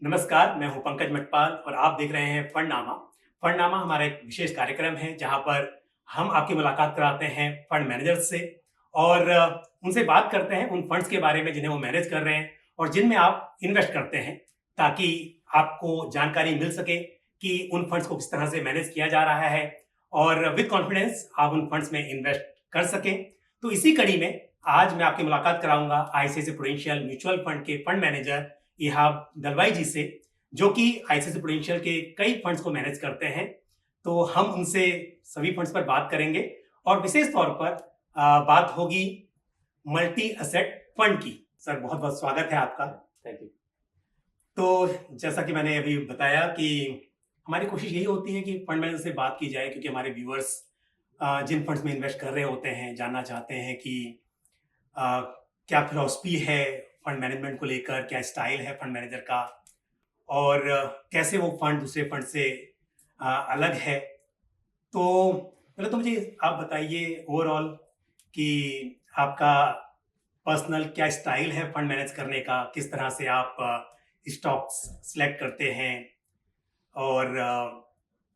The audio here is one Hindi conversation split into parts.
नमस्कार, मैं हूं पंकज मटपाल और आप देख रहे हैं फंडनामा। फंडनामा हमारा एक विशेष कार्यक्रम है जहां पर हम आपकी मुलाकात कराते हैं फंड मैनेजर्स से और उनसे बात करते हैं उन फंड्स के बारे में जिन्हें वो मैनेज कर रहे हैं और जिनमें आप इन्वेस्ट करते हैं, ताकि आपको जानकारी मिल सके कि उन फंड्स को किस तरह से मैनेज किया जा रहा है और विद कॉन्फिडेंस आप उन फंड्स में इन्वेस्ट कर सकें। तो इसी कड़ी में आज मैं आपकी मुलाकात कराऊंगा आईसीआईसीआई प्रूडेंशियल म्यूचुअल फंड के फंड मैनेजर इहाब दलवाई जी से, जो कि आईसीआईसीआई प्रूडेंशियल के कई फंड्स को मैनेज करते हैं। तो हम उनसे सभी फंड्स पर बात करेंगे और विशेष तौर पर बात होगी मल्टी एसेट फंड की। सर, बहुत बहुत स्वागत है आपका। Thank you. तो जैसा कि मैंने अभी बताया कि हमारी कोशिश यही होती है कि फंड मैनेजर से बात की जाए, क्योंकि हमारे व्यूअर्स जिन फंड्स में इन्वेस्ट कर रहे होते हैं जानना चाहते हैं कि अ, क्या फिलॉसफी है फंड मैनेजमेंट को लेकर, क्या स्टाइल है फंड मैनेजर का और कैसे वो फंड दूसरे फंड से अलग है। तो पहले तो मुझे आप बताइए ओवरऑल कि आपका पर्सनल क्या स्टाइल है फंड मैनेज करने का, किस तरह से आप स्टॉक्स सेलेक्ट करते हैं और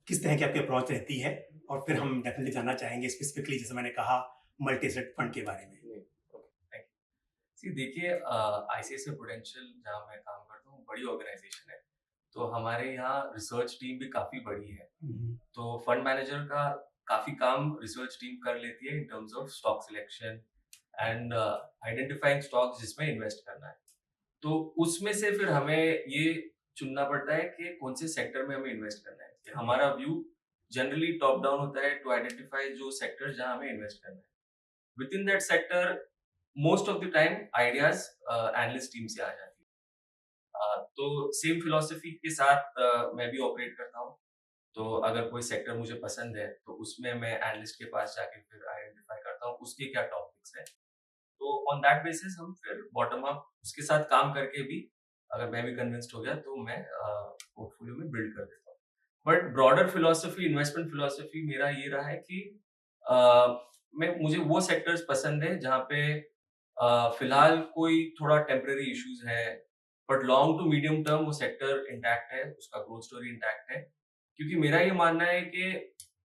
किस तरह की आपकी अप्रोच रहती है। और फिर हम डेफिनेटली जानना चाहेंगे स्पेसिफिकली, जैसे मैंने कहा, मल्टी एसेट फंड के बारे में। सी देखिए, आईसीआईसीआई प्रूडेंशियल जहाँ मैं काम करता हूँ बड़ी ऑर्गेनाइजेशन है। तो हमारे यहाँ रिसर्च टीम भी काफी बड़ी है। तो फंड मैनेजर का काफी काम रिसर्च टीम कर लेती है in terms of stock selection and identifying stocks जिसमें इन्वेस्ट करना है। तो उसमें से फिर हमें ये चुनना पड़ता है कि कौन से सेक्टर में हमें इन्वेस्ट करना है। हमारा व्यू जनरली टॉप डाउन होता है टू आइडेंटिफाई जो सेक्टर जहाँ हमें इन्वेस्ट करना है। With in that sector most of the time ideas analyst team से आ जाती है। तो सेम फिलोसफी के साथ मैं भी ऑपरेट करता हूँ। तो अगर कोई सेक्टर मुझे पसंद है तो उसमें मैं एनालिस्ट के पास जाके फिर आइडेंटिफाई करता हूँ उसके क्या टॉपिक्स हैं। तो ऑन दैट बेसिस हम फिर बॉटम अप उसके साथ काम करके भी अगर मैं भी कन्विंस्ड हो गया तो मैं पोर्टफोलियो में बिल्ड कर देता हूँ। But broader philosophy, investment philosophy मेरा ये रहा है कि मुझे वो सेक्टर्स पसंद है जहाँ पे फिलहाल कोई थोड़ा टेम्परेरी इश्यूज है, but long to medium term वो सेक्टर इंटैक्ट है, उसका ग्रोथ स्टोरी इंटैक्ट है। क्योंकि मेरा ये मानना है कि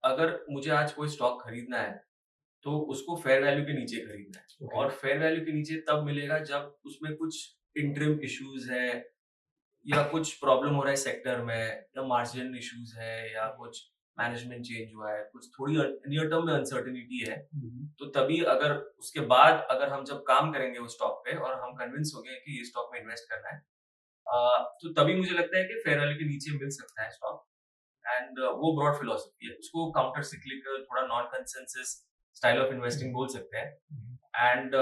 अगर मुझे आज कोई स्टॉक खरीदना है तो उसको फेयर वैल्यू के नीचे खरीदना है। Okay. और फेयर वैल्यू के नीचे तब मिलेगा जब उसमें कुछ इंटरिम इश्यूज है या कुछ प्रॉब्लम हो रहा है सेक्टर में, या मार्जिन इश्यूज है, या कुछ मैनेजमेंट चेंज हुआ है, कुछ थोड़ी नियर टर्म में अनसर्टेनिटी है। तो तभी अगर उसके बाद अगर हम जब काम करेंगे उस स्टॉक पे और हम कन्विंस हो गए कि ये स्टॉक में इन्वेस्ट करना है, तो तभी मुझे लगता है कि फेयर वैल्यू के नीचे मिल सकता है स्टॉक। एंड वो ब्रॉड फिलोसफी है, उसको काउंटर सिक्लिकल, थोड़ा non consensus style of investing बोल सकते हैं। एंड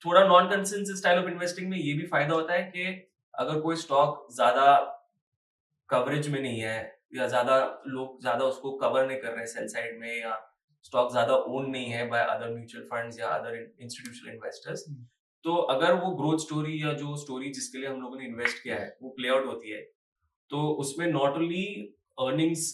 थोड़ा non consensus style of investing में ये भी फायदा होता है कि अगर कोई स्टॉक ज्यादा कवरेज में नहीं है या ज्यादा लोग ज्यादा उसको कवर नहीं कर रहे हैं सेल साइड में, या स्टॉक ज्यादा ओन नहीं है बाय अदर म्यूचुअल फंड्स या अदर इंस्टीट्यूशनल इन्वेस्टर्स, तो अगर वो ग्रोथ स्टोरी या जो स्टोरी जिसके लिए हम लोगों ने इन्वेस्ट किया है वो प्ले आउट होती है, तो उसमें नॉट ओनली अर्निंग्स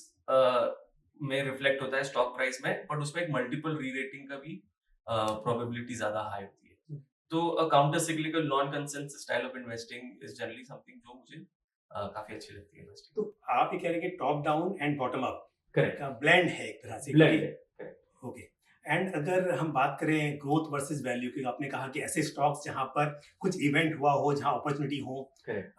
में रिफ्लेक्ट होता है स्टॉक प्राइस में, बट उसमें एक मल्टीपल री रेटिंग का भी प्रोबेबिलिटी ज्यादा हाई होती है। तो counter cyclical non consensus style of investing is generally something जो मुझे काफी अच्छी लगती है इन्वेस्टिंग। तो आप ये कह रहे हैं कि top down and bottom up correct, का ब्लेंड है एक तरह से। ब्लेंड है, करेक्ट। ओके। एंड अगर हम बात करें ग्रोथ वर्सेस वैल्यू की, तो आपने कहा कि ऐसे स्टॉक्स जहां पर कुछ इवेंट हुआ हो, जहां अपॉर्चुनिटी हो correct,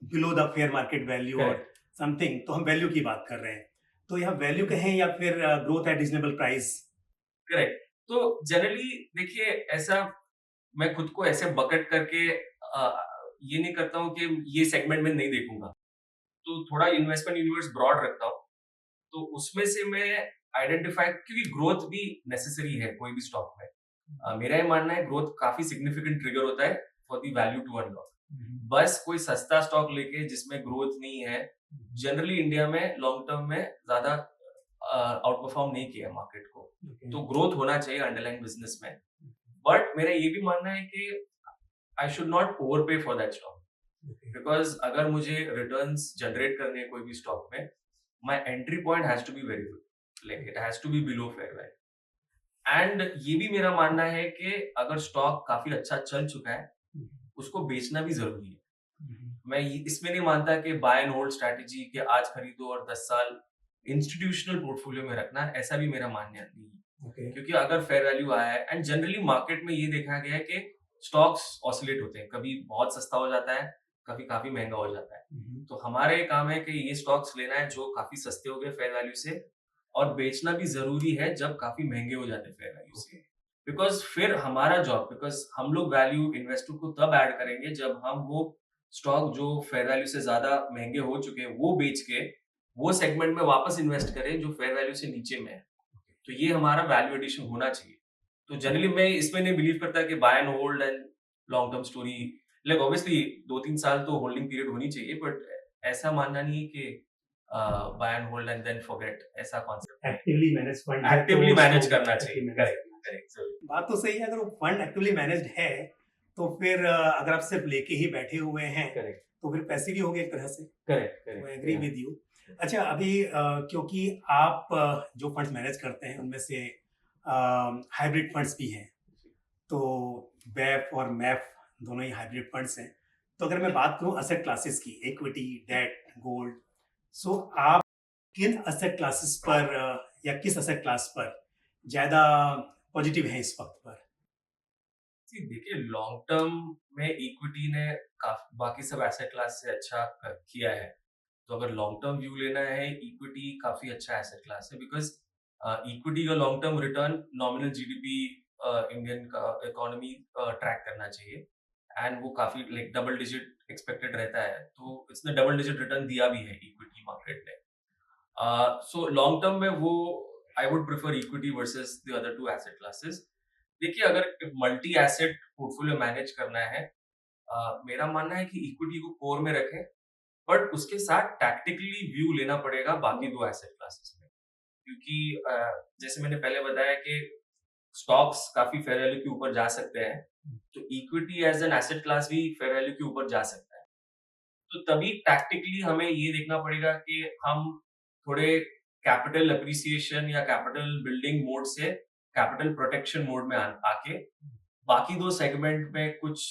below the fair market value और करेक्ट, समथिंग, तो हम वैल्यू की बात कर रहे हैं। तो यहाँ वैल्यू कहें या फिर growth at reasonable price. Correct. तो जनरली देखिए, ऐसा मैं खुद को ऐसे बकेट करके ये नहीं करता हूँ कि ये सेगमेंट में नहीं देखूंगा। तो थोड़ा इन्वेस्टमेंट यूनिवर्स ब्रॉड रखता हूँ। तो उसमें से मैं आइडेंटिफाई, क्योंकि ग्रोथ भी नेसेसरी है कोई भी स्टॉक में। मेरा ये मानना है ग्रोथ काफी सिग्निफिकेंट ट्रिगर होता है for the value to unlock. बस कोई सस्ता स्टॉक लेके जिसमें ग्रोथ नहीं है, जनरली इंडिया में लॉन्ग टर्म में ज्यादा आउट परफॉर्म नहीं किया मार्केट को। तो ग्रोथ होना चाहिए अंडरलाइन बिजनेस में। बट मेरा ये भी मानना है कि आई शुड नॉट ओवर पे फॉर दैट स्टॉक, बिकॉज अगर मुझे रिटर्न्स जनरेट करने हैं कोई भी स्टॉक में, my entry point has to be very good, like it has to be below fair value. And ये भी मेरा मानना है कि अगर स्टॉक काफी अच्छा चल चुका है उसको बेचना भी जरूरी है। इसमें नहीं मानता कि बाय एंड होल्ड स्ट्रैटेजी के आज खरीदो और 10 साल इंस्टीट्यूशनल पोर्टफोलियो में रखना, ऐसा भी मेरा मानना नहीं है। ओके। क्योंकि अगर फेयर वैल्यू आया है, एंड जनरली मार्केट में ये देखा गया है कि स्टॉक्स ऑसिलेट होते हैं, कभी बहुत सस्ता हो जाता है, कभी काफी महंगा हो जाता है। तो हमारे काम है कि ये स्टॉक्स लेना है जो काफी सस्ते हो गए फेयर वैल्यू से, और बेचना भी जरूरी है जब काफी महंगे हो जाते हैं फेयर वैल्यू से। बिकॉज फिर हमारा जॉब, बिकॉज हम लोग वैल्यू इन्वेस्टर को तब ऐड करेंगे जब हम वो स्टॉक जो फेयर वैल्यू से ज्यादा महंगे हो चुके हैं वो बेच के वो सेगमेंट में वापस इन्वेस्ट करें जो फेयर वैल्यू से नीचे में है। तो ये हमारा वैल्यू एडिशन होना चाहिए। तो जनरली मैं इसमें नहीं बिलीव करता कि buy and hold and long term story, like obviously 2-3 साल तो होल्डिंग पीरियड होनी चाहिए, बट ऐसा मानना नहीं है कि buy and hold and then forget, ऐसा कॉन्सेप्ट एक्टिवली मैनेज फंड है, एक्टिवली तो मैनेज उसको करना actively चाहिए। manage करेक्ट करना चाहिए। करेक्ट जरूर। बात तो सही है, अगर वो फंड एक्टिवली मैनेज्ड है तो फिर अगर आप सिर्फ लेके ही बैठे हुए हैं करेक्ट तो फिर पैसे भी हो गए एक तरह से। करेक्ट तो करेक्ट एग्री विद यू। अच्छा, अभी क्योंकि आप जो फंड्स मैनेज करते हैं उनमें से हाइब्रिड फंड्स भी हैं, तो बैफ और मैफ दोनों ही हाइब्रिड फंड्स हैं। तो अगर मैं बात करूं असेट क्लासेस की, इक्विटी, डेट, गोल्ड, सो आप किन असेट क्लासेस पर या किस असेट क्लास पर ज्यादा पॉजिटिव हैं इस वक्त पर? जी, देखिए लॉन्ग टर्म में इक्विटी ने बाकी सब एसेट क्लास से अच्छा किया है। तो अगर लॉन्ग टर्म व्यू लेना है, इक्विटी काफी अच्छा एसेट क्लास है, बिकॉज इक्विटी का long term return nominal GDP Indian का इकोनॉमी ट्रैक करना चाहिए, एंड वो काफी लाइक डबल डिजिट एक्सपेक्टेड रहता है, तो इसने डबल डिजिट रिटर्न दिया भी है इक्विटी मार्केट ने। सो लॉन्ग टर्म में वो I would prefer equity versus the other two asset classes. देखिए अगर मल्टी एसेट पोर्टफोलियो मैनेज करना है, मेरा मानना है कि इक्विटी को कोर में रखें, बट उसके साथ टैक्टिकली व्यू लेना पड़ेगा बाकी दो एसेट क्लासेस में। क्योंकि जैसे मैंने पहले बताया कि स्टॉक्स काफी फेयर वैल्यू के ऊपर जा सकते हैं, तो equity as an asset class भी फेयर वैल्यू के ऊपर जा सकता है। तो तभी टैक्टिकली हमें ये देखना पड़ेगा कि हम थोड़े कैपिटल अप्रिसिएशन या कैपिटल बिल्डिंग मोड से कैपिटल प्रोटेक्शन मोड में आके बाकी दो सेगमेंट में कुछ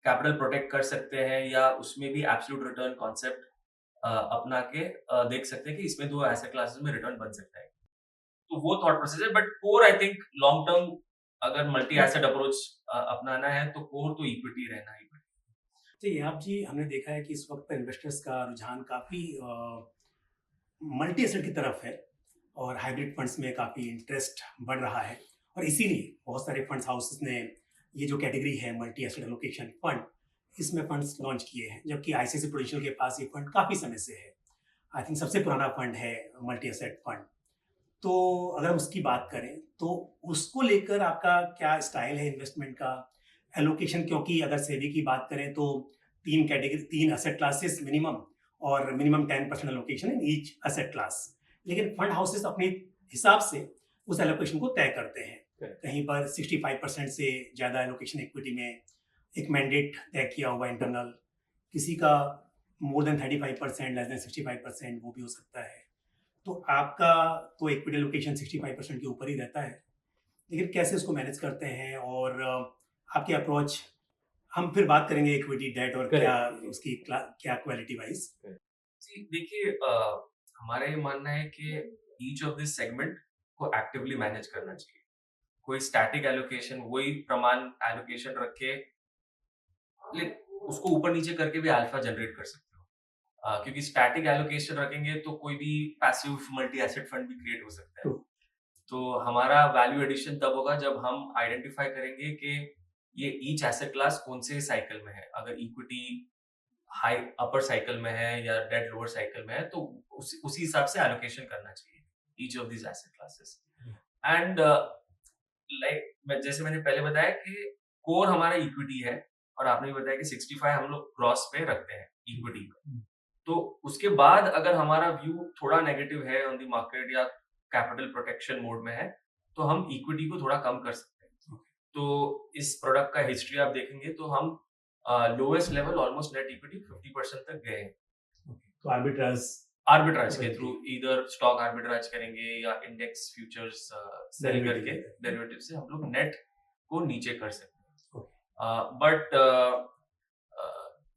कैपिटल प्रोटेक्ट कर सकते हैं, या उसमें भी एब्सोल्यूट रिटर्न कॉन्सेप्ट अपना के देख सकते हैं कि इसमें दो एसेट क्लासेस में रिटर्न बन सकता है। तो वो थॉट प्रोसेस है, but core I think long term अगर मल्टी एसेट अप्रोच अपनाना है तो कोर तो इक्विटी रहना ही पड़ेगा। जी आप जी, हमने देखा है कि इस वक्त इन्वेस्टर्स का रुझान काफ़ी मल्टी एसेट की तरफ है और हाइब्रिड फंड्स में काफ़ी इंटरेस्ट बढ़ रहा है, और इसीलिए बहुत सारे फंड्स हाउसेस ने ये जो कैटेगरी है मल्टी एसेट एलोकेशन फंड, इसमें फंड्स लॉन्च किए हैं, जबकि आईसीआईसीआई प्रूडेंशियल के पास ये फंड काफ़ी समय से है। आई थिंक सबसे पुराना फंड है मल्टी एसेट फंड। तो अगर हम उसकी बात करें तो उसको लेकर आपका क्या स्टाइल है इन्वेस्टमेंट का, एलोकेशन? क्योंकि अगर सेबी की बात करें तो 3 कैटेगरी, 3 एसेट क्लासेस मिनिमम, और minimum 10% allocation in each asset class. लेकिन फंड हाउसेस अपने हिसाब से उस एलोकेशन को तय करते हैं। कहीं पर 65% से ज़्यादा एलोकेशन इक्विटी में, एक मैंडेट तय किया हुआ इंटरनल, किसी का मोर देन 35%, लेस देन 65%, वो भी हो सकता है। तो आपका तो इक्विटी एलोकेशन 65% के ऊपर ही रहता है, लेकिन कैसे उसको मैनेज करते हैं, और आपकी अप्रोच? हम फिर बात करेंगे इक्विटी, डेट और क्या उसकी क्या क्वालिटी वाइज। जी, देखिए हमारा ये मानना है कि ईच ऑफ दिस सेगमेंट को एक्टिवली मैनेज करना चाहिए। कोई स्टैटिक एलोकेशन, वही प्रमाण एलोकेशन रख के उसको ऊपर नीचे करके भी अल्फा जनरेट कर सकते हो। क्योंकि स्टैटिक एलोकेशन रखेंगे तो कोई भी पैसिव मल्टी एसेट फंड भी क्रिएट हो सकता है। True. तो हमारा वैल्यू एडिशन तब होगा जब हम आइडेंटिफाई करेंगे कि ये ईच एसेट क्लास कौन से साइकिल में है। अगर इक्विटी हाई अपर साइकिल में है या डेट लोअर साइकिल में है, तो उसी हिसाब से एलोकेशन करना चाहिए each of this asset classes. And like जैसे मैंने पहले बताया कि कोर हमारा इक्विटी है, और आपने भी बताया कि 65 हम लोग क्रॉस पे रखते हैं इक्विटी पे। तो उसके बाद अगर हमारा व्यू थोड़ा नेगेटिव है ऑन द मार्केट या कैपिटल प्रोटेक्शन मोड में है, तो हम इक्विटी को थोड़ा कम कर सकते हैं। तो इस प्रोडक्ट का हिस्ट्री आप देखेंगे तो हम lowest level almost net equity 50% तक गए हैं। तो आर्बिट्राज के थ्रू इधर स्टॉक आर्बिट्राज करेंगे या इंडेक्स फ्यूचर्स सेल करके डेरिवेटिव से हम लोग नेट को नीचे कर सकते हैं। बट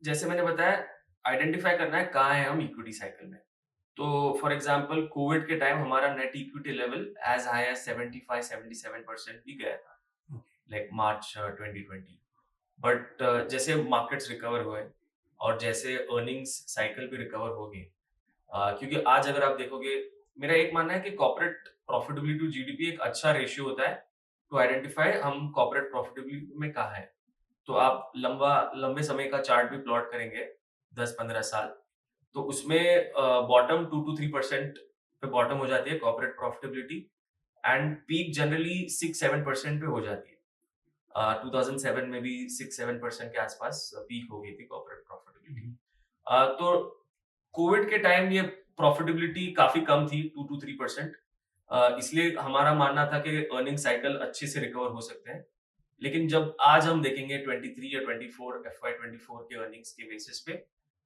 जैसे मैंने बताया, आइडेंटिफाई करना है कहाँ है हम इक्विटी साइकिल में। तो फॉर एग्जांपल कोविड के टाइम हमारा net equity level as high as 75-77% भी गया था, लाइक मार्च 2020। बट जैसे मार्केट्स रिकवर हुए और जैसे अर्निंग्स साइकिल भी रिकवर हो गई, क्योंकि आज अगर आप देखोगे, मेरा एक मानना है कि कॉर्पोरेट प्रॉफिटेबिलिटी टू जीडीपी एक अच्छा रेशियो होता है टू आइडेंटिफाई हम कॉर्पोरेट प्रॉफिटेबिलिटी में कहाँ है। तो आप लंबे समय का चार्ट भी प्लॉट करेंगे 10-15 साल, तो उसमें बॉटम 2 to 3% पे बॉटम हो जाती है corporate profitability, and peak generally 6-7% पे हो जाती है। 2007 में भी 6-7% के आसपास पीक हो गई थी कॉर्पोरेट प्रॉफिटेबिलिटी। तो कोविड के टाइम ये प्रॉफिटेबिलिटी काफी कम थी, 2 to 3%। इसलिए हमारा मानना था कि अर्निंग साइकिल अच्छे से रिकवर हो सकते हैं। लेकिन जब आज हम देखेंगे 23 या 24 FY24 के अर्निंग्स के बेसिस पे,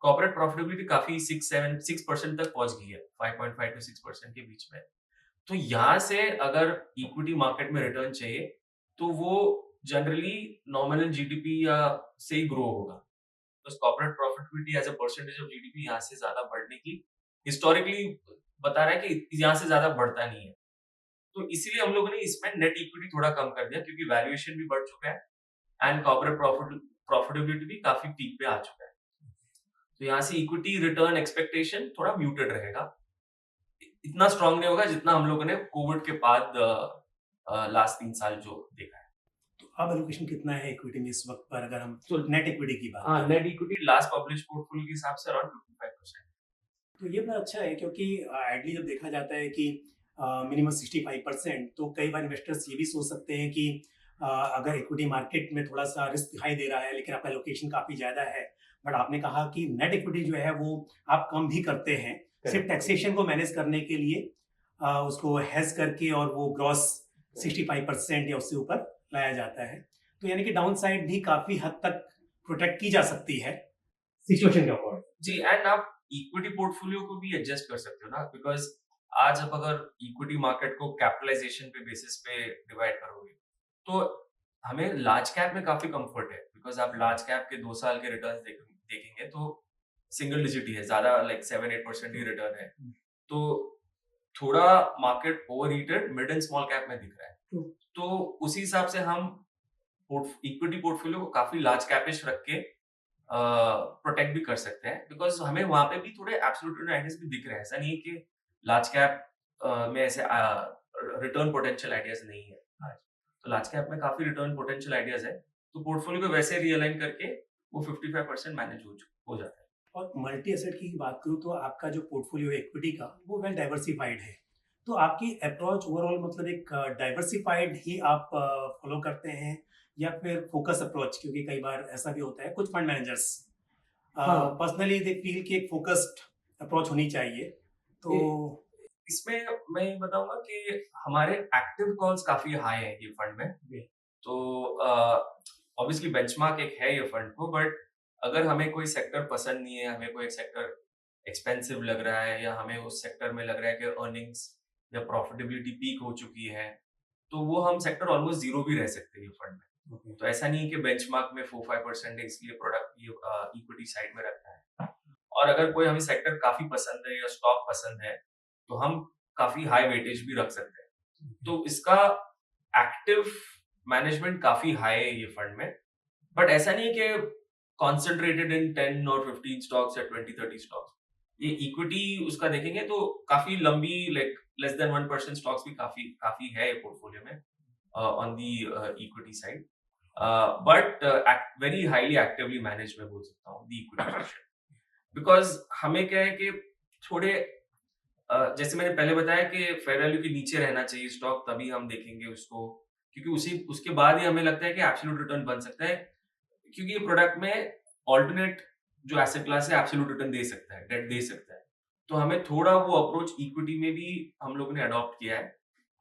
कॉर्पोरेट प्रॉफिटेबिलिटी काफी 6% तक पहुंच गई है, 5.5 to 6% के बीच में। तो यहाँ से अगर इक्विटी मार्केट में रिटर्न चाहिए, तो वो जनरली नॉमिनल जीडीपी या से ही ग्रो होगा। तो corporate profitability as a percentage of GDP यहाँ से ज्यादा बढ़ने की हिस्टोरिकली बता रहा है कि यहाँ से ज्यादा बढ़ता नहीं है। तो इसीलिए हम लोगों ने इसमें नेट इक्विटी थोड़ा कम कर दिया, क्योंकि वैल्यूएशन भी बढ़ चुका है एंड कॉर्पोरेट प्रॉफिटेबिलिटी भी काफी पीक पे आ चुका है। तो यहाँ से इक्विटी रिटर्न एक्सपेक्टेशन थोड़ा म्यूटेड रहेगा, इतना स्ट्रांग नहीं होगा जितना हम लोगों ने कोविड के बाद लास्ट 3 साल जो देखा है। तो अब एलोकेशन कितना है इक्विटी में इस वक्त पर, अगर हम तो नेट इक्विटी की बात हाँ, करें? Net equity last publish portfolio के हिसाब से अराउंड 55%। तो ये बड़ा अच्छा है, क्योंकि आइडली जब देखा जाता है कि मिनिमम 65%, तो कई बार इन्वेस्टर्स ये भी सोच सकते हैं कि अगर इक्विटी मार्केट में थोड़ा सा रिस्क दिखाई दे रहा है लेकिन आपका एलोकेशन काफी ज्यादा है, बट आपने कहा कि नेट इक्विटी जो है वो आप कम भी करते हैं सिर्फ टैक्सेशन को मैनेज करने के लिए, उसको हेज करके, और वो ग्रॉस 65% या उससे ऊपर लाया जाता है। तो यानी कि डाउन साइड भी काफी हद तक प्रोटेक्ट की जा सकती है सिचुएशन के अकॉर्डिंग। जी, एंड आप इक्विटी पोर्टफोलियो को भी एडजस्ट कर सकते हो ना, बिकॉज आज आप अगर इक्विटी मार्केट को कैपिटलाइजेशन पे बेसिस पे डिवाइड करोगे, तो हमें लार्ज कैप में काफी कंफर्ट है, बिकॉज आप लार्ज कैप के 2 साल के रिटर्न देखेंगे तो सिंगल डिजिट ही है, ज्यादा लाइक 7-8% ही रिटर्न है। तो थोड़ा market over heated mid and small cap में दिख रहा है, तो उसी हिसाब से हम इक्विटी पोर्टफोलियो को काफी लार्ज कैपिश रख के प्रोटेक्ट भी कर सकते हैं, बिकॉज हमें वहां पे भी थोड़े एब्सोल्यूट रिटर्न आइडियाज भी दिख रहे हैं। ऐसा नहीं है कि लार्ज कैप में ऐसे रिटर्न पोटेंशियल आइडियाज नहीं है आज। तो लार्ज कैप में काफी रिटर्न पोटेंशियल आइडियाज है, तो पोर्टफोलियो को वैसे रियलाइन करके वो 55% मैनेज हो जाता है। और मल्टी एसेट की बात करूं तो आपका जो पोर्टफोलियो है इक्विटी का, वो वेल डाइवर्सिफाइड है। तो आपकी अप्रोच ओवरऑल मतलब एक डाइवर्सिफाइड ही आप फॉलो करते हैं, या फिर फोकस अप्रोच? क्योंकि कई बार ऐसा भी होता है, कुछ fund managers personally they feel कि एक फोकस्ड अप्रोच होनी चाहिए। तो इसमें मैं ये बताऊंगा कि हमारे एक्टिव कॉल्स काफी हाई है ये फंड में। तो ऑब्वियसली बेंचमार्क एक है ये फंड को, बट अगर हमें कोई सेक्टर पसंद नहीं है, हमें कोई सेक्टर एक्सपेंसिव लग रहा है, या हमें उस सेक्टर में लग रहा है कि अर्निंग्स या प्रॉफिटेबिलिटी पीक हो चुकी है, तो वो हम सेक्टर ऑलमोस्ट जीरो भी रह सकते हैं फंड में। तो ऐसा नहीं है कि बेंचमार्क में 4-5% है इसलिए प्रोडक्ट ये इक्विटी साइड में रखना है। और अगर कोई हमें सेक्टर काफी पसंद है या स्टॉक पसंद है, तो हम काफी हाई वेटेज भी रख सकते हैं। तो इसका एक्टिव मैनेजमेंट काफी हाई है ये फंड में, बट ऐसा नहीं है कि कॉन्सेंट्रेटेड इन 10 और 15 स्टॉक्स या 20-30 स्टॉक्स। ये इक्विटी उसका देखेंगे तो काफी लंबी, लाइक लेस देन 1% स्टॉक्स भी काफी है ये पोर्टफोलियो में on the equity side, but very highly actively manage मैं बोल सकता हूँ दी इक्विटी, बिकॉज हमें क्या है कि थोड़े जैसे मैंने पहले बताया कि फेयर वैल्यू के नीचे रहना चाहिए स्टॉक, तभी हम देखेंगे उसको, क्योंकि उसके बाद ही हमें लगता है कि एब्सोल्यूट रिटर्न बन सकता है, क्योंकि ये प्रोडक्ट में ऑल्टरनेट जो एसेट क्लास है एब्सोल्यूट रिटर्न दे सकता है, डेट दे सकता है। तो हमें थोड़ा वो अप्रोच इक्विटी में भी हम लोगों ने अडॉप्ट किया है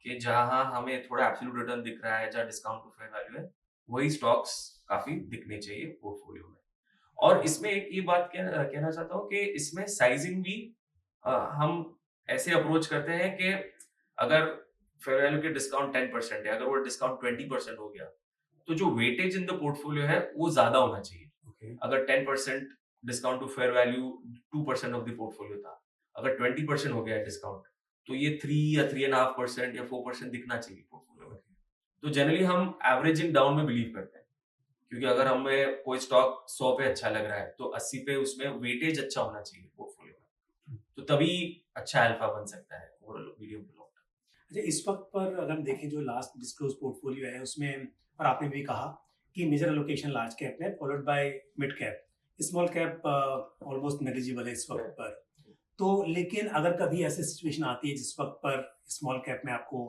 कि जहां हमें थोड़ा एब्सोल्यूट रिटर्न दिख रहा है, जहां डिस्काउंट टू फेयर वैल्यू है, वही स्टॉक्स काफी दिखने चाहिए पोर्टफोलियो में। और इसमें एक ये बात कहना चाहता हूँ कि इसमें साइजिंग भी हम ऐसे अप्रोच करते हैं कि अगर फेयर वैल्यू के डिस्काउंट 10% है, अगर वो डिस्काउंट 20% हो गया, तो जो वेटेज इन द पोर्टफोलियो है वो ज्यादा होना चाहिए। अगर 10% discount to fair value 2% of the portfolio था। अगर 20% हो गया है डिस्काउंट, तो ये 3 या 3.5% या 4% दिखना चाहिए पोर्टफोलियो में। तो जनरली हम एवरेजिंग डाउन में बिलीव करते हैं, क्योंकि अगर हमें कोई स्टॉक 100 पे अच्छा लग रहा है, तो 80 पे उसमें वेटेज अच्छा होना चाहिए पोर्टफोलियो में, तो तभी अच्छा अल्फा बन सकता है overall medium to long term. अच्छा, इस वक्त पर अगर हम देखें जो लास्ट डिस्क्लोज पोर्टफोलियो है उसमें, और आपने भी कहा कि मेजर एलोकेशन लार्ज कैप में followed by mid cap, small cap almost negligible है इस वक्त पर। तो लेकिन अगर कभी ऐसी सिचुएशन आती है जिस वक्त पर स्मॉल कैप में आपको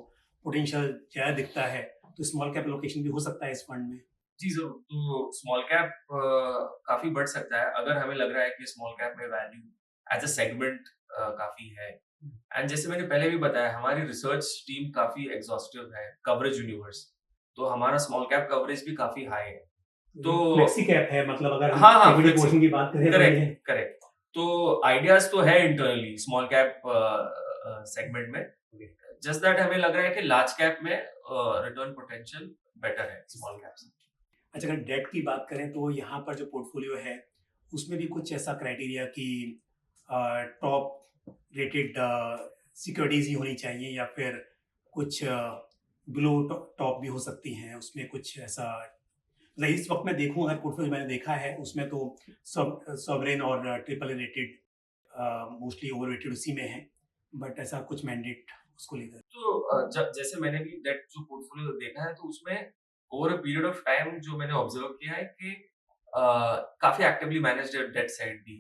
पोटेंशियल ज़्यादा दिखता है, तो स्मॉल कैप एलोकेशन भी हो सकता है इस फंड में। जी ज़रूर, तो स्मॉल कैप काफ़ी बढ़ सकता है अगर हमें लग रहा है कि स्मॉल कैप में वैल्यू एज़ अ सेगमेंट काफ़ी है। एंड जैसे मैंने पहले भी बताया, हमारी रिसर्च टीम काफ़ी एग्ज़ॉस्टिव है, कवरेज यूनिवर्स, तो हमारा स्मॉल कैप कवरेज भी काफ़ी हाई है। तो फ्लेक्सी कैप है, मतलब अगर हम हाँ, इक्विटी फ्लेक्सी, पोर्शन की बात करें तो ये करेक्ट, करेक्ट। तो आइडियाज़ तो है इंटरनली स्मॉल कैप सेगमेंट में, जस्ट दैट हमें लग रहा है कि लार्ज कैप में रिटर्न पोटेंशियल बेटर है स्मॉल कैप से। अच्छा, अगर डेट की बात करें तो यहाँ पर जो पोर्टफोलियो है उसमें भी कुछ ऐसा क्राइटेरिया कि टॉप रेटेड सिक्योरिटीज ही होनी चाहिए, या फिर कुछ बिलो टॉप भी हो सकती हैं, उसमें कुछ ऐसा। मतलब इस वक्त मैं देखूं, अगर पोर्टफोलियो मैंने देखा है उसमें तो सॉवरेन और ट्रिपल रेटेड मोस्टली ओवरवेटेड उसी में है, बट ऐसा कुछ मैंडेट उसको लेकर। तो जैसे मैंने भी डेट जो पोर्टफोलियो देखा है, तो उसमें over a period of time जो मैंने ऑब्जर्व किया है कि काफी एक्टिवली मैनेज्ड है डेट साइड भी,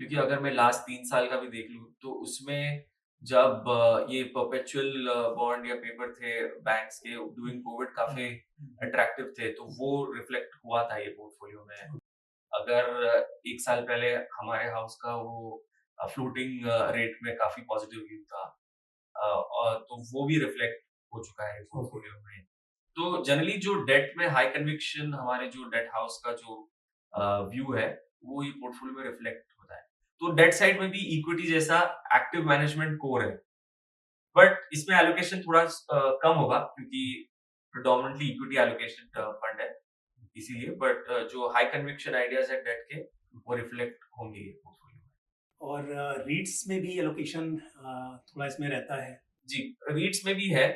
क्योंकि अगर मैं लास्ट 3 साल का भी देख लूं, तो उसमें जब ये परपेचुअल बॉन्ड या पेपर थे बैंक्स के ड्यूरिंग कोविड काफी अट्रैक्टिव थे, तो वो रिफ्लेक्ट हुआ था ये पोर्टफोलियो में। अगर 1 साल पहले हमारे हाउस का वो फ्लोटिंग रेट में काफी पॉजिटिव व्यू था, और तो वो भी रिफ्लेक्ट हो चुका है पोर्टफोलियो में। तो जनरली जो डेट में हाई कन्विक्शन, हमारे जो डेट हाउस का जो व्यू है, वो ये पोर्टफोलियो में रिफ्लेक्ट होता है। तो डेट साइड में भी इक्विटी जैसा एक्टिव मैनेजमेंट कोर है, बट इसमें एलोकेशन थोड़ा कम होगा, क्योंकि प्रेडोमिनेंटली इक्विटी एलोकेशन फंड है इसीलिए। बट जो हाई कन्विक्शन आइडियाज है डेट के, वो रिफ्लेक्ट होंगे ये पोर्टफोलियो में। और रीट्स में भी एलोकेशन थोड़ा इसमें रहता है। जी, रीट्स में भी है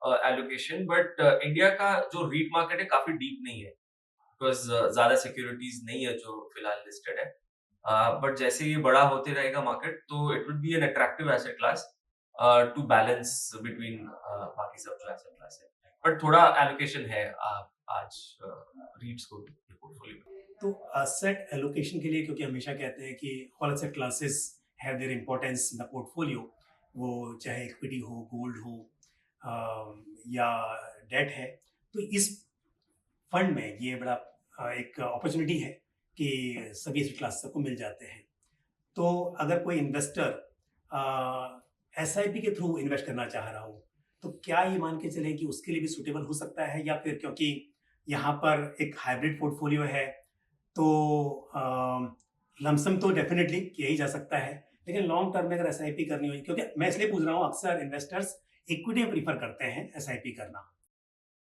एलोकेशन, बट इंडिया का जो रीट मार्केट है काफी डीप नहीं है, बिकॉज ज्यादा सिक्योरिटीज नहीं है जो फिलहाल लिस्टेड है। बट जैसे ये बड़ा होते रहेगा मार्केट, तो it would be an attractive asset class to balance between बाकी सब जो एसेट क्लास है। बट थोड़ा एलोकेशन है आज रीट्स को पोर्टफोलियो में। तो असेट एलोकेशन के लिए, क्योंकि हमेशा कहते हैं कि all asset classes have their importance in the portfolio, वो चाहे इक्विटी हो, गोल्ड हो, या डेट है, तो इस फंड में ये बड़ा एक अपॉर्चुनिटी है कि सभी एसेट क्लास सबको मिल जाते हैं। तो अगर कोई इन्वेस्टर एसआईपी के थ्रू इन्वेस्ट करना चाह रहा हो, तो क्या ये मान के चलें कि उसके लिए भी सूटेबल हो सकता है, या फिर क्योंकि यहाँ पर एक हाइब्रिड पोर्टफोलियो है, तो लमसम तो डेफिनेटली किया ही जा सकता है, लेकिन लॉन्ग टर्म में अगर एसआईपी करनी हो, क्योंकि मैं इसलिए पूछ रहा हूँ, अक्सर इन्वेस्टर्स इक्विटी में प्रीफर करते हैं एसआईपी करना।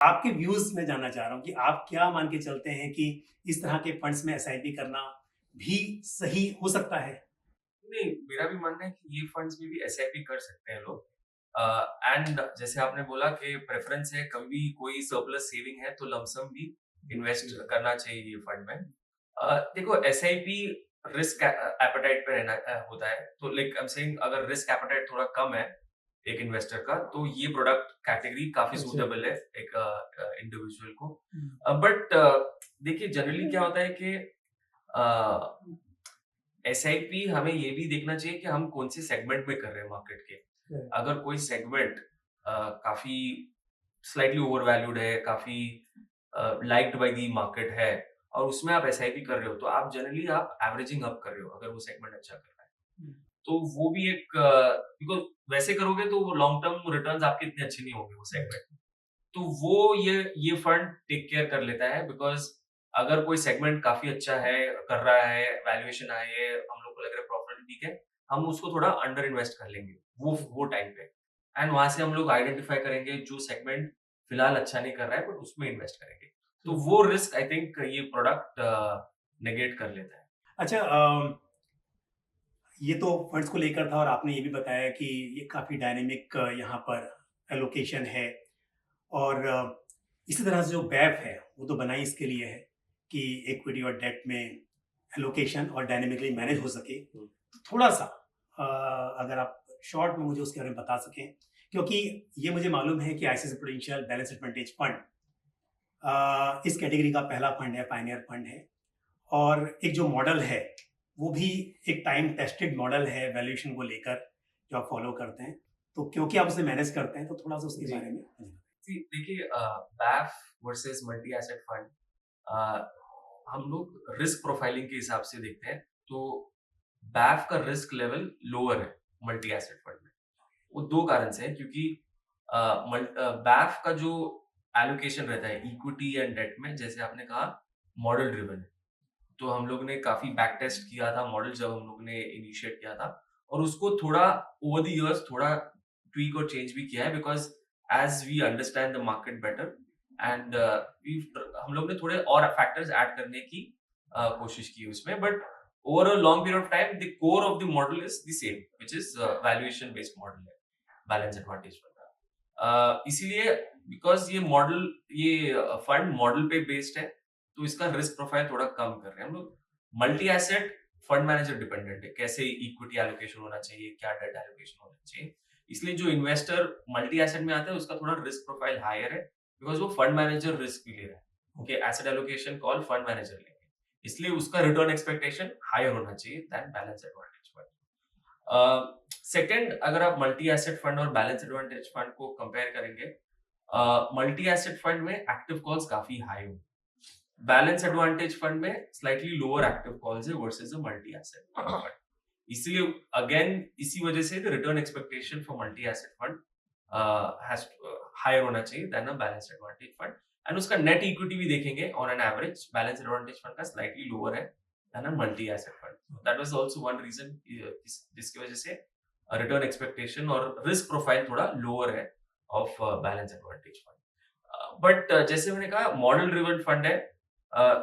आपके व्यूज में जानना चाह रहा हूँ कि आप क्या मान के चलते हैं कि इस तरह के फंड्स में एसआईपी करना भी सही हो सकता है। नहीं, मेरा भी मानना है कि ये फंड्स में भी एसआईपी कर सकते हैं लोग। एंड जैसे आपने बोला कि प्रेफरेंस है, कभी भी कोई सरप्लस सेविंग है तो लमसम भी इन्वेस्ट करना चाहिए ये फंड में। देखो, एसआईपी रिस्क एपेटाइट पे रहना होता है, तो लाइक आई एम सेइंग, अगर रिस्क एपेटाइट थोड़ा कम है एक इन्वेस्टर का, तो ये प्रोडक्ट कैटेगरी काफी सूटेबल है एक इंडिविजुअल को। बट देखिए, जनरली क्या होता है कि एसआईपी हमें ये भी देखना चाहिए कि हम कौन से सेगमेंट में कर रहे हैं मार्केट के। अगर कोई सेगमेंट काफी स्लाइटली ओवरवैल्यूड है, काफी लाइक्ड बाय द मार्केट है, और उसमें आप एसआईपी कर रहे हो, तो आप जनरली आप एवरेजिंग अप कर रहे हो अगर वो सेगमेंट अच्छा कर रहा है। तो वो भी एक, बिकॉज वैसे करोगे तो वो लॉन्ग टर्म रिटर्न्स आपके इतने अच्छे नहीं होंगे वो सेगमेंट। तो वो ये फंड टेक केयर कर लेता है, बिकॉज अगर कोई सेगमेंट काफी अच्छा है, कर रहा है, वैल्यूएशन आई है, हम लोग को लग रहा है प्रॉफिट ठीक है, हम उसको थोड़ा अंडर इन्वेस्ट कर लेंगे वो टाइम पे, एंड वहां से हम लोग आइडेंटिफाई करेंगे जो सेगमेंट फिलहाल अच्छा नहीं कर रहा है, बट उसमें इन्वेस्ट करेंगे। तो वो रिस्क आई थिंक ये प्रोडक्ट नेगेट कर लेता है। अच्छा, ये तो फंड्स को लेकर था और आपने ये भी बताया कि ये काफ़ी डायनेमिक यहाँ पर एलोकेशन है और इसी तरह से जो बैप है, वो तो बना ही इसके लिए है कि इक्विटी और डेट में एलोकेशन और डायनेमिकली मैनेज हो सके। तो थोड़ा-सा अगर आप शॉर्ट में मुझे उसके बारे में बता सकें, क्योंकि ये मुझे मालूम है कि ICICI prudential balance advantage fund इस कैटेगरी का पहला फंड है, पायनियर फंड है और एक जो मॉडल है, वो भी एक टाइम टेस्टेड मॉडल है वैल्यूएशन को लेकर, जो आप फॉलो करते हैं। तो क्योंकि आप उसे मैनेज करते हैं, तो थोड़ा-सा उसके जी। बारे में मुझे बताइए। जी, देखिए BAIF versus multi asset fund हम लोग रिस्क प्रोफाइलिंग के हिसाब से देखते हैं, तो बैफ का रिस्क लेवल लोअर है मल्टी एसेट फंड में। वो 2 कारण से है, क्योंकि बैफ का जो एलोकेशन रहता है इक्विटी एंड डेट में, जैसे आपने कहा, मॉडल ड्रिवन है। तो हम लोग ने काफी बैक टेस्ट किया था मॉडल जब हम लोग ने इनिशिएट किया था, और उसको थोड़ा ओवर द इयर्स थोड़ा ट्वीक और चेंज भी किया है, because as we understand the market better and हम लोग ने थोड़े और फैक्टर्स ऐड करने की कोशिश की उसमें, but over a long period of time the core of the model is the same, which is valuation based model है बैलेंस एडवांटेज फंड का। इसीलिए बिकॉज ये फंड मॉडल पे बेस्ड है, तो इसका रिस्क प्रोफाइल थोड़ा कम कर रहे हैं हम लोग। Multi asset fund manager dependent है, कैसे इक्विटी एलोकेशन होना चाहिए, क्या डेट एलोकेशन होना चाहिए। इसलिए जो इन्वेस्टर मल्टी एसेट में आता है उसका थोड़ा रिस्क प्रोफाइल हायर है, बिकॉज वो फंड मैनेजर रिस्क भी ले रहा है। Okay, asset allocation call fund manager लेंगे, इसलिए उसका रिटर्न एक्सपेक्टेशन हायर होना चाहिए than balance advantage fund. Second, अगर आप मल्टी एसेट फंड और बैलेंस एडवांटेज फंड को कंपेयर करेंगे, मल्टी एसेट फंड में एक्टिव कॉल्स काफी हाई होंगे, बैलेंस एडवांटेज फंड में स्लाइटली लोअर एक्टिव कॉल्स है versus a multi asset fund. इसलिए अगेन इसी वजह से the return expectation for multi asset fund has higher होना चाहिए then a balance advantage fund, and उसका नेट इक्विटी भी देखेंगे on an average balance advantage fund का स्लाइटली लोअर है then a multi asset fund. That was also one reason जिसकी वजह से रिटर्न एक्सपेक्टेशन और रिस्क प्रोफाइल थोड़ा लोअर है of balance advantage fund. But जैसे मैंने कहा, मॉडल ड्रिवन फंड है,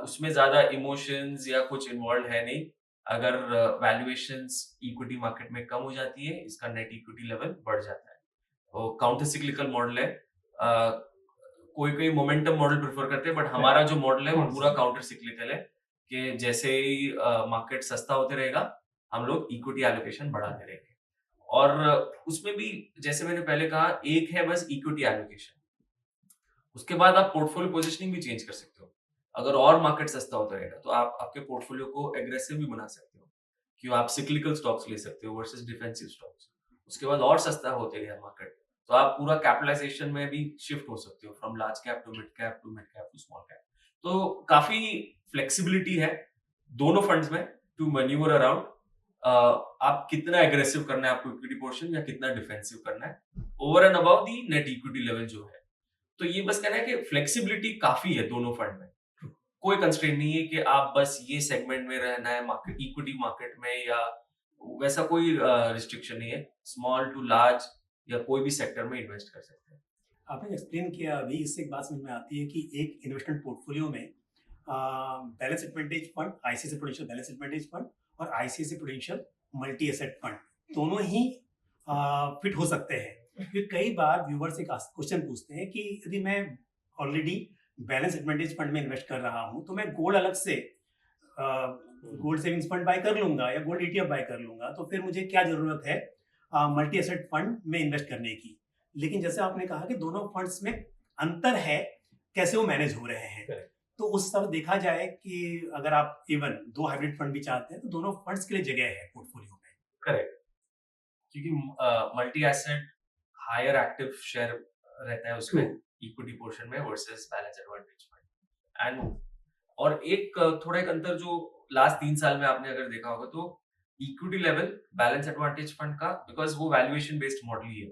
उसमें ज्यादा इमोशंस या कुछ इन्वॉल्व है नहीं। अगर वैल्यूएशंस इक्विटी मार्केट में कम हो जाती है, इसका नेट इक्विटी लेवल बढ़ जाता है। तो काउंटर सिक्लिकल मॉडल है, कोई कोई मोमेंटम मॉडल प्रेफर करते हैं, बट हमारा जो मॉडल है वो पूरा काउंटर सिक्लिकल है, कि जैसे ही मार्केट सस्ता होते रहेगा, हम लोग इक्विटी एलोकेशन बढ़ाते रहेंगे। और उसमें भी जैसे मैंने पहले कहा, एक है बस इक्विटी एलोकेशन, उसके बाद आप पोर्टफोलियो पोजीशनिंग भी चेंज कर सकते हो। अगर और मार्केट सस्ता होता रहेगा, तो आप आपके पोर्टफोलियो को एग्रेसिव भी बना सकते हो, कि आप सिक्लिकल स्टॉक्स ले सकते हो वर्सेस डिफेंसिव स्टॉक्स। उसके बाद और सस्ता होते गया मार्केट, तो आप पूरा कैपिटलाइजेशन में भी शिफ्ट हो सकते हो, from large cap to mid cap to mid cap to small cap. तो काफी फ्लेक्सिबिलिटी है दोनों फंड्स में टू मैन्यूवर अराउंड, आप कितना एग्रेसिव करना है आपको इक्विटी पोर्शन, या कितना डिफेंसिव करना है over and about the net equity level जो है। तो ये बस कहना है कि फ्लेक्सिबिलिटी काफी है दोनों फंड में, कोई कंस्ट्रेंट नहीं है कि आप बस ये सेगमेंट में रहना है मार्केट इक्विटी मार्केट में, या वैसा कोई रिस्ट्रिक्शन नहीं है। स्मॉल टू लार्ज या कोई भी सेक्टर में इन्वेस्ट कर सकते हैं। आपने एक्सप्लेन किया अभी, इससे एक बात समझ में आती है कि एक इन्वेस्टमेंट पोर्टफोलियो में balance advantage fund, ICICI prudential balance advantage fund और ICICI prudential multi asset fund दोनों ही फिट हो सकते हैं। क्योंकि कई बार व्यूवर्स एक क्वेश्चन पूछते हैं कि यदि मैं ऑलरेडी बैलेंस एडवांटेज फंड में इन्वेस्ट कर रहा हूं, तो मैं गोल्ड अलग से गोल्ड सेविंग्स फंड बाय कर लूंगा या गोल्ड ईटीएफ बाय कर लूंगा, तो फिर मुझे क्या जरूरत है मल्टी एसेट फंड में इन्वेस्ट करने की। लेकिन जैसे आपने कहा कि दोनों फंड्स में अंतर है, कैसे वो मैनेज हो रहे हैं। तो उस तरह देखा जाए कि अगर आप इवन दो हाइब्रिड फंड भी चाहते हैं, तो दोनों फंड्स के लिए जगह है पोर्टफोलियो में। करेक्ट, क्योंकि multi asset higher active share रहता है उसमें इक्विटी पोर्शन में versus balance advantage fund. And और एक थोड़ा एक अंतर जो लास्ट 3 साल में आपने अगर देखा होगा, तो equity level balance advantage fund का, बिकॉज वो वैल्यूएशन बेस्ड मॉडल ही है,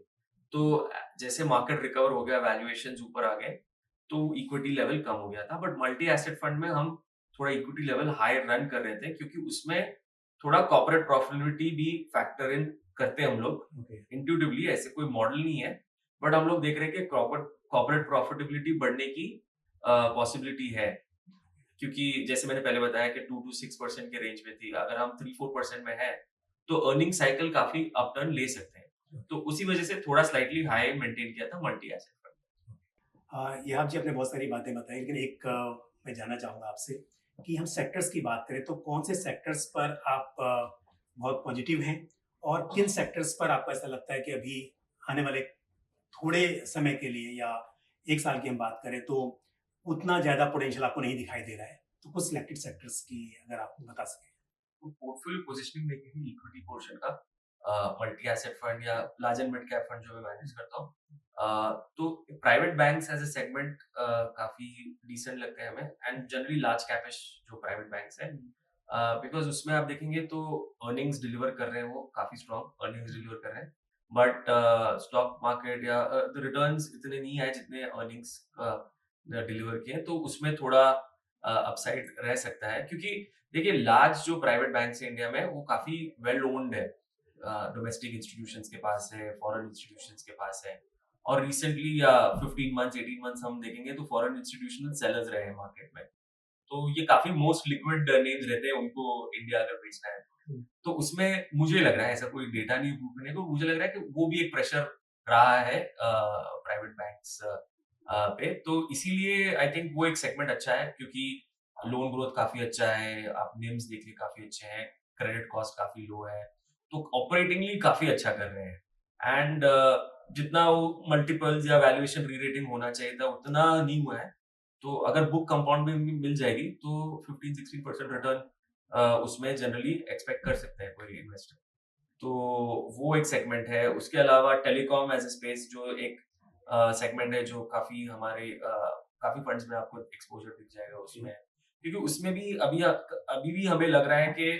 तो जैसे मार्केट रिकवर हो गया, वैल्यूएशंस ऊपर आ गए, तो इक्विटी लेवल कम हो गया था। बट मल्टी एसेट फंड में हम थोड़ा इक्विटी लेवल हायर रन कर रहे थे, क्योंकि उसमें थोड़ा कॉर्पोरेट प्रॉफिटेबिलिटी भी फैक्टर इन करते हैं हम लोग इंट्यूटिवली। ऐसे कोई मॉडल नहीं है, बट हम लोग देख रहे हैं कि कॉर्पोरेट प्रॉफिटेबिलिटी बढ़ने की पॉसिबिलिटी है। क्योंकि जैसे मैंने पहले बताया कि 2 to 6% के रेंज में थी। अगर हम 3-4% में हैं, तो अर्निंग साइकिल काफ़ी अपटर्न ले सकते हैं। तो उसी वजह से थोड़ा स्लाइटली हाई मेंटेन किया था मल्टी एसेट फंड। ये आप जी आपने बहुत सारी बातें बताई, लेकिन एक मैं जानना चाहूँगा आपसे कि हम सेक्टर्स की बात करें तो कौन से सेक्टर्स पर आप बहुत पॉजिटिव हैं और किन सेक्टर्स पर आपको ऐसा लगता है कि अभी आने वाले थोड़े समय के लिए या 1 साल की हम बात करें तो उतना ज़्यादा पोटेंशियल आपको नहीं दिखाई दे रहा है? तो कुछ सिलेक्टेड सेक्टर्स की अगर आप बता सकें। तो पोर्टफोलियो पोजीशनिंग देखेंगे इक्विटी पोर्शन का, मल्टी एसेट फंड या large and mid cap fund जो मैं मैनेज करता हूँ, तो private banks as a segment काफी डिसेंट लगते हैं हमें, एंड जनरली लार्ज कैपिश जो प्राइवेट बैंक्स हैं, बिकॉज उसमें आप देखेंगे तो अर्निंग्स डिलीवर कर रहे हैं, वो काफी स्ट्रॉन्ग अर्निंग्स डिलीवर कर रहे हैं, बट स्टॉक मार्केट या द रिटर्न्स इतने नहीं आए जितने अर्निंग्स डिलीवर किए, तो उसमें थोड़ा अपसाइड रह सकता है, क्योंकि देखिए लार्ज जो प्राइवेट बैंक है इंडिया में वो काफी वेल ओन्ड है, डोमेस्टिक इंस्टीट्यूशंस के पास है, फॉरेन इंस्टीट्यूशंस के पास है, और रिसेंटली या 15 मंथ्स 18 मंथ्स हम देखेंगे तो फॉरेन इंस्टीट्यूशनल सेलर्स रहे हैं मार्केट में, तो ये काफी मोस्ट लिक्विड नेम्स रहते हैं उनको इंडिया अगर बेचना है, तो उसमें मुझे लग रहा है, ऐसा कोई डेटा नहीं प्रूव करने को, मुझे लग रहा है कि वो भी एक प्रेशर रहा है प्राइवेट बैंक्स पे, तो इसीलिए आई थिंक वो एक सेगमेंट अच्छा है, क्योंकि लोन ग्रोथ काफी अच्छा है, आप निम्स देख लिए काफी अच्छे हैं, क्रेडिट कॉस्ट काफी लो है, तो ऑपरेटिंगली काफी अच्छा कर रहे हैं, एंड जितना वो मल्टीपल्स या वैल्यूएशन री रेटिंग होना चाहिए था उतना नहीं हुआ है, तो अगर बुक कंपाउंड में मिल जाएगी तो 15-16% रिटर्न उसमें जनरली एक्सपेक्ट कर सकते हैं कोई इन्वेस्टर, तो वो एक सेगमेंट है। उसके अलावा टेलीकॉम एज ए स्पेस जो एक सेगमेंट है जो काफी हमारे काफी फंड्स में आपको एक्सपोजर दिख जाएगा उसमें, क्योंकि उसमें भी अभी भी हमें लग रहा है कि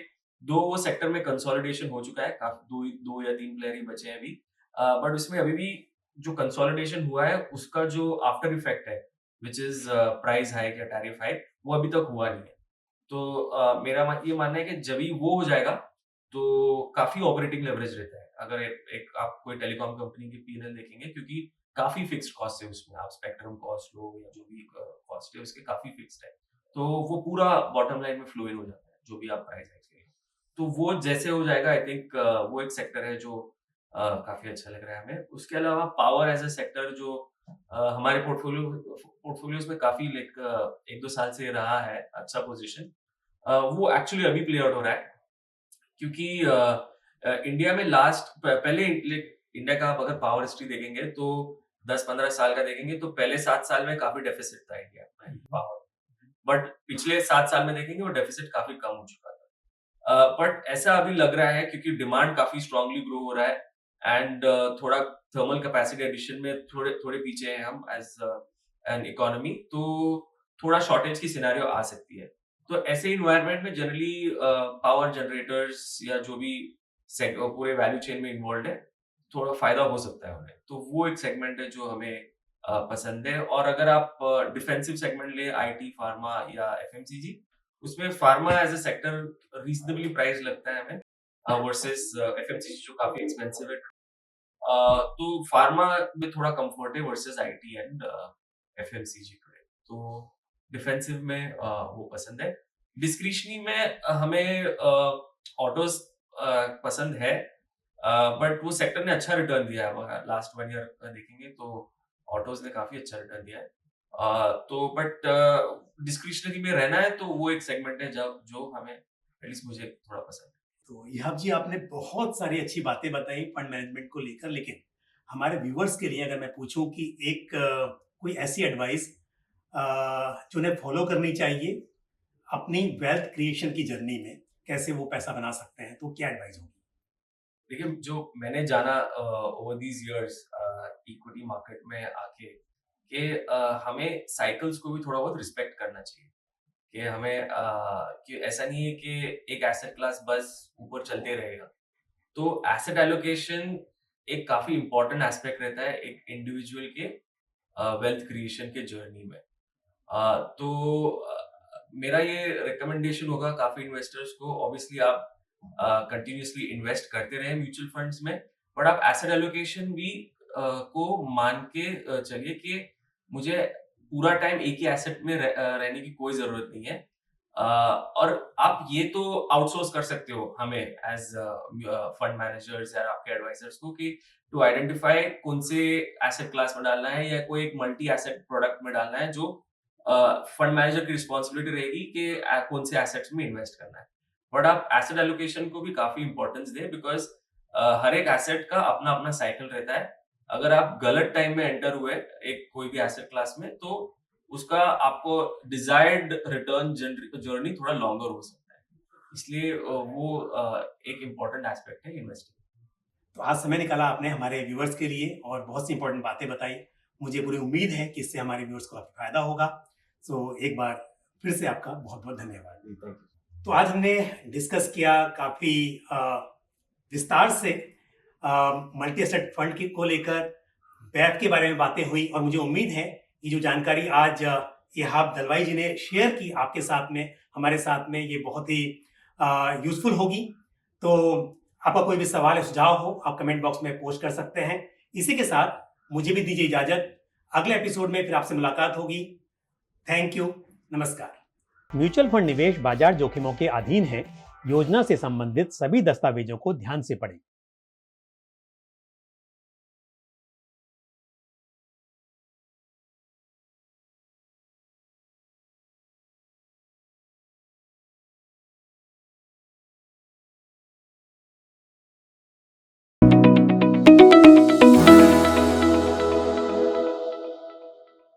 दो वो सेक्टर में कंसोलिडेशन हो चुका है, काफी दो या तीन प्लेयर ही बचे हैं अभी, बट उसमें अभी भी जो कंसोलिडेशन हुआ है उसका जो आफ्टर इफेक्ट है, विच इज प्राइस हाइक या टैरिफ हाइक, वो अभी तक हुआ नहीं है, तो ये मानना है कि जब ही वो हो जाएगा तो काफी ऑपरेटिंग लेवरेज रहता है, अगर एक आप कोई टेलीकॉम कंपनी की पीएनएल देखेंगे, क्योंकि काफी फिक्स्ड कॉस्ट है उसमें, आप स्पेक्ट्रम कॉस्ट लो या जो भी कॉस्ट है उसके काफी फिक्स्ड है, तो वो पूरा बॉटम लाइन में फ्लो इन हो जाता है जो भी आप प्राइस हाइक करेंगे, तो वो जैसे हो जाएगा आई थिंक वो एक सेक्टर है जो काफी अच्छा लग रहा है हमें। उसके अलावा पावर एज ए सेक्टर जो हमारे पोर्टफोलियोज में काफी लाइक 1-2 साल से रहा है अच्छा पोजीशन, वो एक्चुअली अभी प्ले आउट हो रहा है, क्योंकि इंडिया में पहले इंडिया का आप अगर पावर हिस्ट्री देखेंगे तो 10-15 साल का देखेंगे तो पहले 7 साल में काफी डेफिसिट था इंडिया में पावर, बट पिछले 7 साल में देखेंगे वो डेफिसिट काफी कम हो चुका था, बट ऐसा अभी लग रहा है क्योंकि डिमांड काफी स्ट्रांगली ग्रो हो रहा है, एंड थोड़ा थर्मल कैपेसिटी एडिशन में थोड़े थोड़े पीछे हैं हम एज एन इकोनॉमी, तो थोड़ा शॉर्टेज की सिनेरियो आ सकती है, तो ऐसे इन्वायरमेंट में जनरली पावर जनरेटर्स या जो भी पूरे वैल्यू चेन में इन्वॉल्व है थोड़ा फायदा हो सकता है उन्हें, तो वो एक सेगमेंट है जो हमें पसंद है। और अगर आप डिफेंसिव सेगमेंट ले आईटी फार्मा या एफएमसीजी, उसमें pharma as a sector reasonably price लगता है हमें वर्सेस एफएमसीजी जो काफी एक्सपेंसिव है, तो फार्मा में थोड़ा कंफर्ट है वर्सेस आईटी एंड एफएमसीजी पे, तो डिफेंसिव में वो पसंद है। डिस्क्रिशनरी में हमें ऑटोज पसंद है, बट वो सेक्टर ने अच्छा रिटर्न दिया है, लास्ट 1 ईयर देखेंगे तो ऑटोज ने काफी अच्छा रिटर्न दिया है, तो बट डिस्क्रिशनरी में रहना है तो वो एक सेगमेंट है जो हमें एटलीस्ट मुझे थोड़ा पसंद है। तो यहाब जी आपने बहुत सारी अच्छी बातें बताई फंड मैनेजमेंट को लेकर, लेकिन हमारे व्यूअर्स के लिए अगर मैं पूछूं कि एक कोई ऐसी एडवाइस जो उन्हें फॉलो करनी चाहिए अपनी वेल्थ क्रिएशन की जर्नी में, कैसे वो पैसा बना सकते हैं, तो क्या एडवाइस होगी? देखिए जो मैंने जाना over these years equity market में आके कि हमें साइकिल्स को भी थोड़ा बहुत रिस्पेक्ट करना चाहिए, कि हमें कि ऐसा नहीं है कि एक एसेट क्लास बस ऊपर चलते रहेगा, तो एसेट एलोकेशन एक काफी इंपॉर्टेंट एस्पेक्ट रहता है एक इंडिविजुअल के वेल्थ क्रिएशन के जर्नी में, तो मेरा ये रिकमेंडेशन होगा काफी इन्वेस्टर्स को, ऑब्वियसली आप कंटिन्यूअसली इन्वेस्ट करते रहे म्यूचुअल फंड्स में, बट आप एसेट एलोकेशन भी को मान के चलिए कि मुझे पूरा टाइम एक ही एसेट में रहने की कोई जरूरत नहीं है, और आप ये तो आउटसोर्स कर सकते हो हमें एज फंड मैनेजर्स या आपके एडवाइजर्स को कि टू आइडेंटिफाई कौन से एसेट क्लास में डालना है या कोई एक मल्टी एसेट प्रोडक्ट में डालना है जो फंड मैनेजर की रिस्पॉन्सिबिलिटी रहेगी कि कौन से एसेट्स में इन्वेस्ट करना है। बट आप एसेट एलोकेशन को भी काफी इंपॉर्टेंस दें बिकॉज हर एक एसेट का अपना अपना साइकिल रहता है। अगर आप गलत टाइम में एंटर हुए एक कोई भी एसेट क्लास में तो उसका आपको डिजायर्ड रिटर्न जर्नी थोड़ा लॉन्गर हो सकता है। इसलिए वो एक इम्पोर्टेंट एस्पेक्ट है इन्वेस्टिंग। तो आज समय निकाला आपने हमारे व्यूअर्स के लिए और बहुत सी इंपॉर्टेंट बातें बताई। मुझे पूरी उम्मीद है कि इससे हमारे व्यूअर्स को काफी फायदा होगा। सो एक बार फिर से आपका बहुत बहुत धन्यवाद। तो आज हमने डिस्कस किया काफी विस्तार से मल्टी एसेट फंड को लेकर, बैफ के बारे में बातें हुई और मुझे उम्मीद है ये जो जानकारी आज इहाब दलवाई जी ने शेयर की आपके साथ में, हमारे साथ में, ये बहुत ही यूजफुल होगी। तो आपका कोई भी सवाल या सुझाव हो आप कमेंट बॉक्स में पोस्ट कर सकते हैं। इसी के साथ मुझे भी दीजिए इजाजत। अगले एपिसोड में फिर आपसे मुलाकात होगी। थैंक यू, नमस्कार। म्यूचुअल फंड निवेश बाजार जोखिमों के अधीन है। योजना से संबंधित सभी दस्तावेजों को ध्यान से पढ़ें।